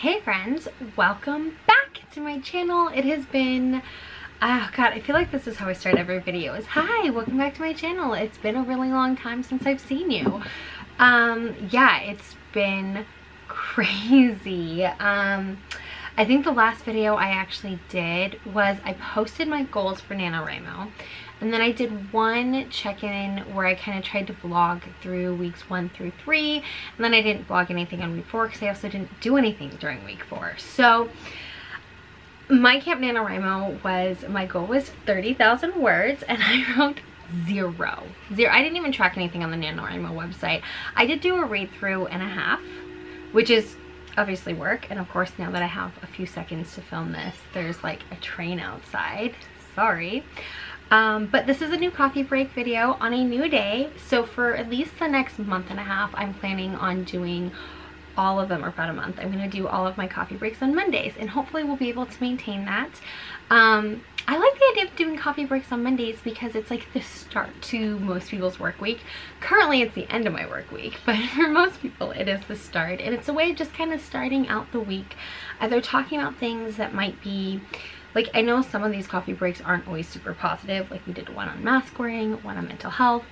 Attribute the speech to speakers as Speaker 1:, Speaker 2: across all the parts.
Speaker 1: Hey friends, welcome back to my channel. It has been, oh god, I feel like this is how I start every video is, hi, welcome back to my channel. It's been a really long time since I've seen you. Yeah, it's been crazy. I think the last video I actually did was I posted my goals for NaNoWriMo. And then I did one check-in where I kind of tried to vlog through weeks 1 through 3. And then I didn't vlog anything on week 4 because I also didn't do anything during week 4. So my Camp NaNoWriMo was, my goal was 30,000 words and I wrote zero. I didn't even track anything on the NaNoWriMo website. I did do a read through and a half, which is obviously work. And of course, now that I have a few seconds to film this, there's like a train outside. Sorry. But this is a new coffee break video on a new day. So for at least the next month and a half, I'm planning on doing all of them, or about a month. I'm going to do all of my coffee breaks on Mondays, and hopefully we'll be able to maintain that. I like the idea of doing coffee breaks on Mondays because it's like the start to most people's work week. Currently it's the end of my work week, but for most people it is the start, and it's a way of just kind of starting out the week, either talking about things that might be like, I know some of these coffee breaks aren't always super positive, like we did one on mask wearing, one on mental health,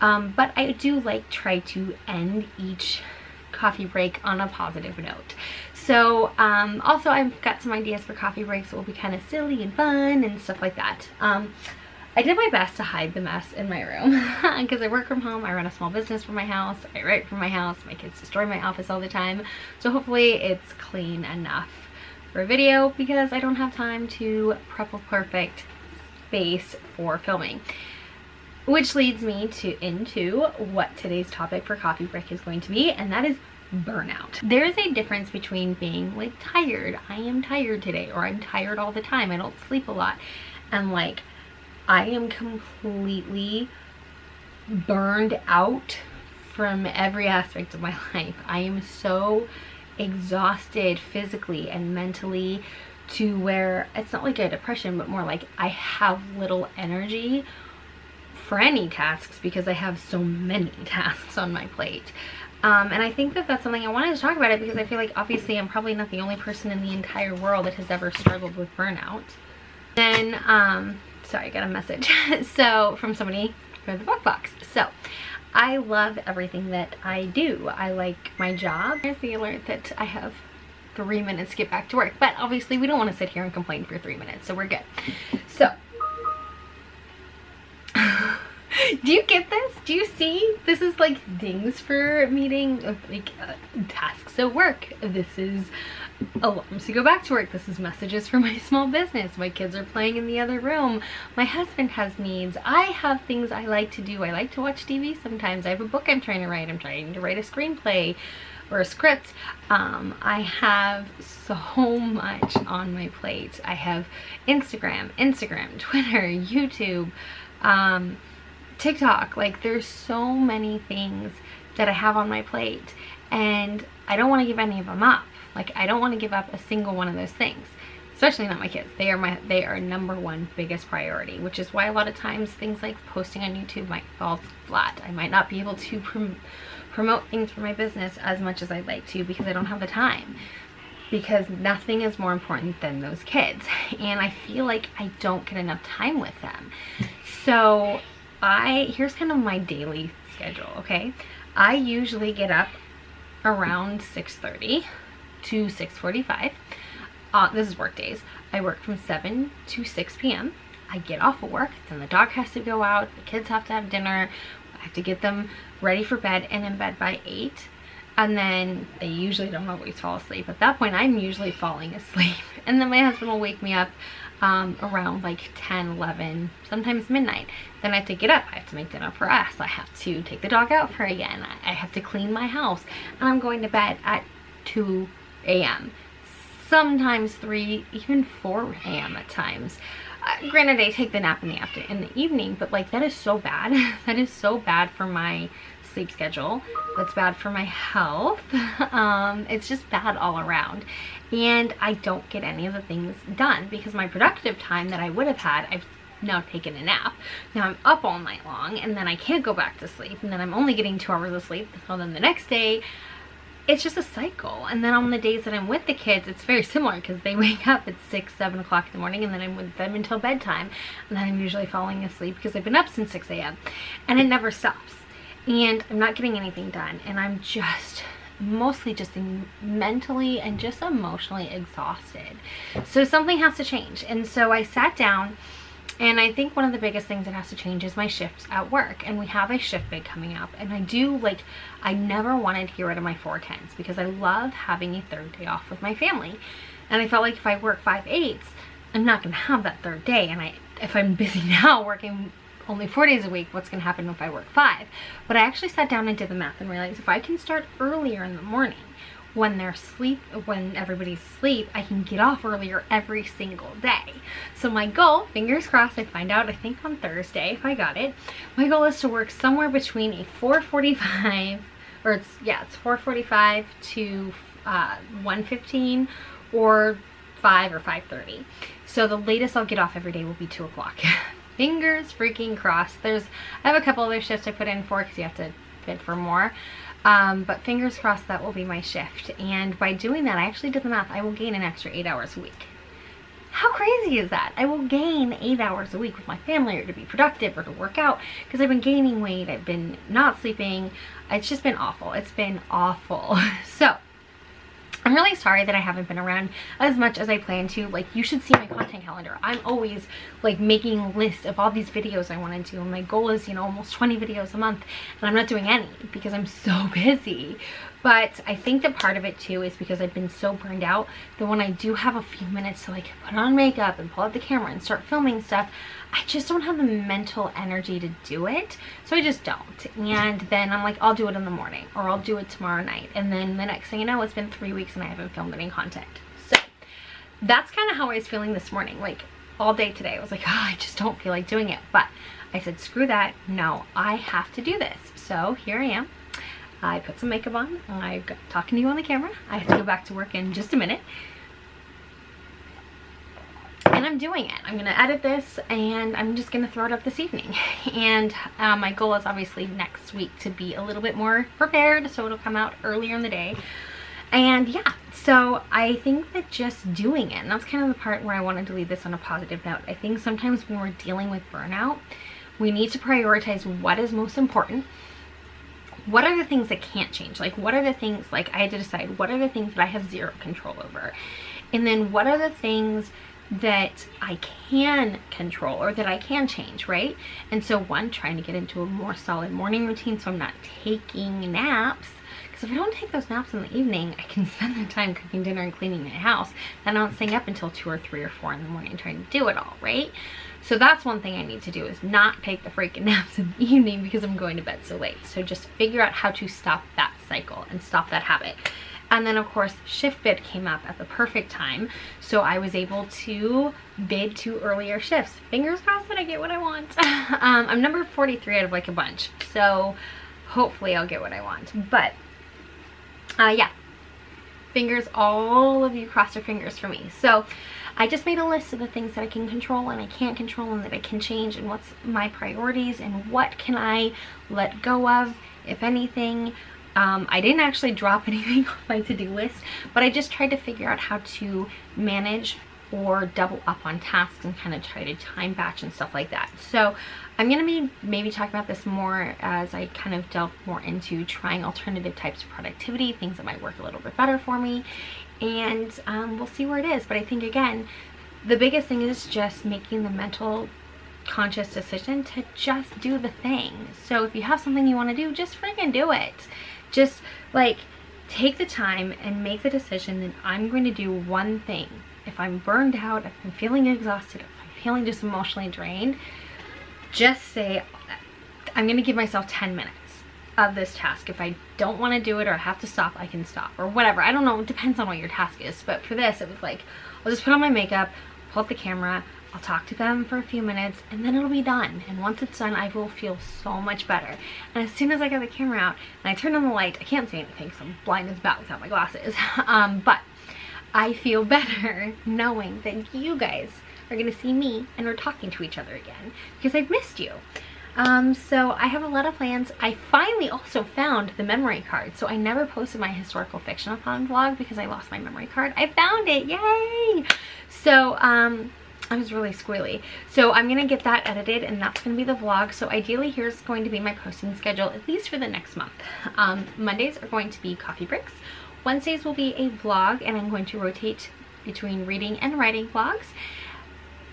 Speaker 1: but I do like try to end each coffee break on a positive note. So also I've got some ideas for coffee breaks that will be kind of silly and fun and stuff like that. I did my best to hide the mess in my room because I work from home, I run a small business from my house, I write from my house, my kids destroy my office all the time, so hopefully it's clean enough for a video because I don't have time to prep a perfect space for filming. Which leads me into what today's topic for coffee break is going to be, and that is burnout. There is a difference between being like tired, I am tired today, or I'm tired all the time, I don't sleep a lot, and like I am completely burned out from every aspect of my life. I am so exhausted physically and mentally to where it's not like a depression, but more like I have little energy for any tasks because I have so many tasks on my plate. And I think that that's something I wanted to talk about it because I feel like obviously I'm probably not the only person in the entire world that has ever struggled with burnout. Then sorry, I got a message so from somebody for the book box. So I love everything that I do. I like my job. There's the alert that I have 3 minutes to get back to work, but obviously we don't want to sit here and complain for 3 minutes, so we're good. So do you get this? Do you see? This is like dings for meeting, like tasks at work. This is alarms to go back to work. This is messages for my small business. My kids are playing in the other room. My husband has needs. I have things I like to do. I like to watch TV sometimes. I have a book I'm trying to write. I'm trying to write a screenplay or a script. I have so much on my plate. I have Instagram, Twitter, YouTube, TikTok. Like there's so many things that I have on my plate, and I don't want to give any of them up. Like I don't want to give up a single one of those things, especially not my kids. They are number one biggest priority, which is why a lot of times things like posting on YouTube might fall flat. I might not be able to promote things for my business as much as I'd like to because I don't have the time, because nothing is more important than those kids, and I feel like I don't get enough time with them. So here's kind of my daily schedule, okay? I usually get up around 6:30 to 6:45. This is work days. I work from 7 to 6 p.m. I get off of work, then the dog has to go out, the kids have to have dinner, I have to get them ready for bed and in bed by 8. And then they usually don't always fall asleep. At that point, I'm usually falling asleep. And then my husband will wake me up around like 10, 11, sometimes midnight. Then I have to get up. I have to make dinner for us. I have to take the dog out for again. I have to clean my house. And I'm going to bed at 2 a.m. Sometimes 3, even 4 a.m. at times. Granted, I take the nap in the evening, but like that is so bad. That is so bad for my sleep schedule. That's bad for my health. It's just bad all around, and I don't get any of the things done because my productive time that I would have had, I've now taken a nap. Now I'm up all night long, and then I can't go back to sleep, and then I'm only getting 2 hours of sleep. So then the next day it's just a cycle. And then on the days that I'm with the kids, it's very similar because they wake up at 6, 7 o'clock in the morning, and then I'm with them until bedtime. And then I'm usually falling asleep because I've been up since 6 a.m. And it never stops. And I'm not getting anything done. And I'm just mostly just mentally and just emotionally exhausted. So something has to change. And so I sat down, and I think one of the biggest things that has to change is my shifts at work. And we have a shift bid coming up. And I never wanted to get rid of my 410s because I love having a third day off with my family. And I felt like if I work 5/8, I'm not going to have that third day. And if I'm busy now working only 4 days a week, what's going to happen if I work 5? But I actually sat down and did the math and realized if I can start earlier in the morning, when everybody's asleep, I can get off earlier every single day. So my goal, fingers crossed, I find out I think on Thursday if I got it. My goal is to work somewhere between a 4:45 it's 4:45 to 1:15 or 5 or 5:30. So the latest I'll get off every day will be 2 o'clock. Fingers freaking crossed. I have a couple other shifts I put in for because you have to bid for more. But fingers crossed that will be my shift. And by doing that, I actually did the math. I will gain an extra 8 hours a week. How crazy is that? I will gain 8 hours a week with my family, or to be productive, or to work out, because I've been gaining weight. I've been not sleeping. It's just been awful. It's been awful. So I'm really sorry that I haven't been around as much as I plan to. Like, you should see my content calendar. I'm always like making a list of all these videos I want to do, and my goal is, almost 20 videos a month, and I'm not doing any because I'm so busy. But I think that part of it too is because I've been so burned out that when I do have a few minutes to like put on makeup and pull out the camera and start filming stuff, I just don't have the mental energy to do it. So I just don't. And then I'm like, I'll do it in the morning, or I'll do it tomorrow night. And then the next thing you know, it's been 3 weeks and I haven't filmed any content. So that's kind of how I was feeling this morning. Like all day today, I was like, I just don't feel like doing it. But I said, screw that. No, I have to do this. So here I am. I put some makeup on. I'm talking to you on the camera. I have to go back to work in just a minute. And I'm doing it. I'm going to edit this, and I'm just going to throw it up this evening. And my goal is obviously next week to be a little bit more prepared, so it'll come out earlier in the day. And yeah, so I think that just doing it, and that's kind of the part where I wanted to leave this on a positive note. I think sometimes when we're dealing with burnout, we need to prioritize what is most important. What are the things that can't change? Like, what are the things, like, I had to decide what are the things that I have zero control over? And then what are the things that I can control or that I can change, right? And so one, trying to get into a more solid morning routine so I'm not taking naps. Because if I don't take those naps in the evening, I can spend the time cooking dinner and cleaning my house. Then I'm not staying up until 2 or 3 or 4 in the morning trying to do it all, right? So that's one thing I need to do, is not take the freaking naps in the evening because I'm going to bed so late. So just figure out how to stop that cycle and stop that habit. And then of course, shift bid came up at the perfect time. So I was able to bid 2 earlier shifts. Fingers crossed that I get what I want. I'm number 43 out of like a bunch. So hopefully I'll get what I want. But yeah, all of you cross your fingers for me. So I just made a list of the things that I can control and I can't control, and that I can change, and what's my priorities and what can I let go of, if anything. I didn't actually drop anything off my to-do list, but I just tried to figure out how to manage or double up on tasks and kind of try to time batch and stuff like that. So I'm going to be maybe talking about this more as I kind of delve more into trying alternative types of productivity, things that might work a little bit better for me, and we'll see where it is. But I think, again, the biggest thing is just making the mental conscious decision to just do the thing. So if you have something you want to do, just freaking do it. Just like take the time and make the decision that I'm going to do one thing. If I'm burned out, if I'm feeling exhausted, if I'm feeling just emotionally drained, just say, I'm going to give myself 10 minutes of this task. If I don't want to do it or I have to stop, I can stop, or whatever. I don't know. It depends on what your task is. But for this, it was like, I'll just put on my makeup, pull up the camera, I'll talk to them for a few minutes, and then it'll be done. And once it's done, I will feel so much better. And as soon as I got the camera out and I turned on the light, I can't see anything because I'm blind as a bat without my glasses. But I feel better knowing that you guys are going to see me and we're talking to each other again, because I've missed you. So I have a lot of plans. I finally also found the memory card. So I never posted my historical fiction upon vlog because I lost my memory card. I found it, yay! So I was really squealy. So I'm gonna get that edited and that's gonna be the vlog. So ideally here's going to be my posting schedule, at least for the next month. Mondays are going to be coffee breaks. Wednesdays will be a vlog and I'm going to rotate between reading and writing vlogs.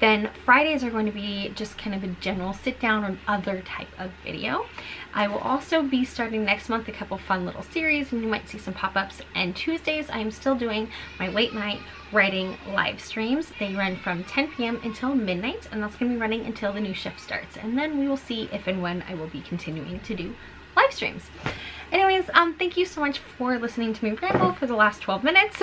Speaker 1: Then Fridays are going to be just kind of a general sit down or other type of video. I will also be starting next month a couple fun little series and you might see some pop-ups. And Tuesdays I am still doing my late night writing live streams. They run from 10 p.m. until midnight and that's going to be running until the new shift starts. And then we will see if and when I will be continuing to do live streams. Anyways, thank you so much for listening to me ramble for the last 12 minutes.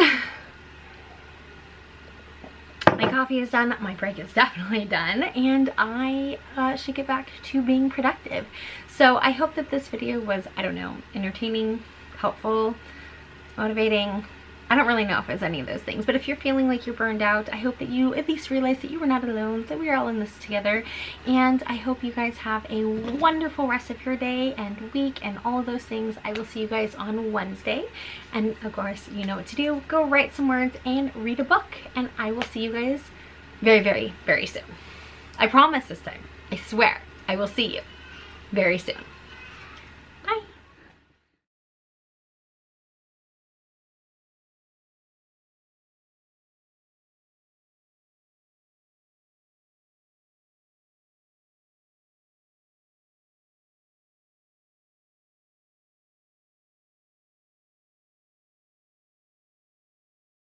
Speaker 1: My coffee is done, my break is definitely done, and I should get back to being productive. So I hope that this video was, I don't know, entertaining, helpful, motivating. I don't really know if it's any of those things, but if you're feeling like you're burned out, I hope that you at least realize that you are not alone, that we're all in this together. And I hope you guys have a wonderful rest of your day and week and all of those things. I will see you guys on Wednesday. And of course, you know what to do. Go write some words and read a book. And I will see you guys very, very, very soon. I promise this time. I swear. I will see you very soon.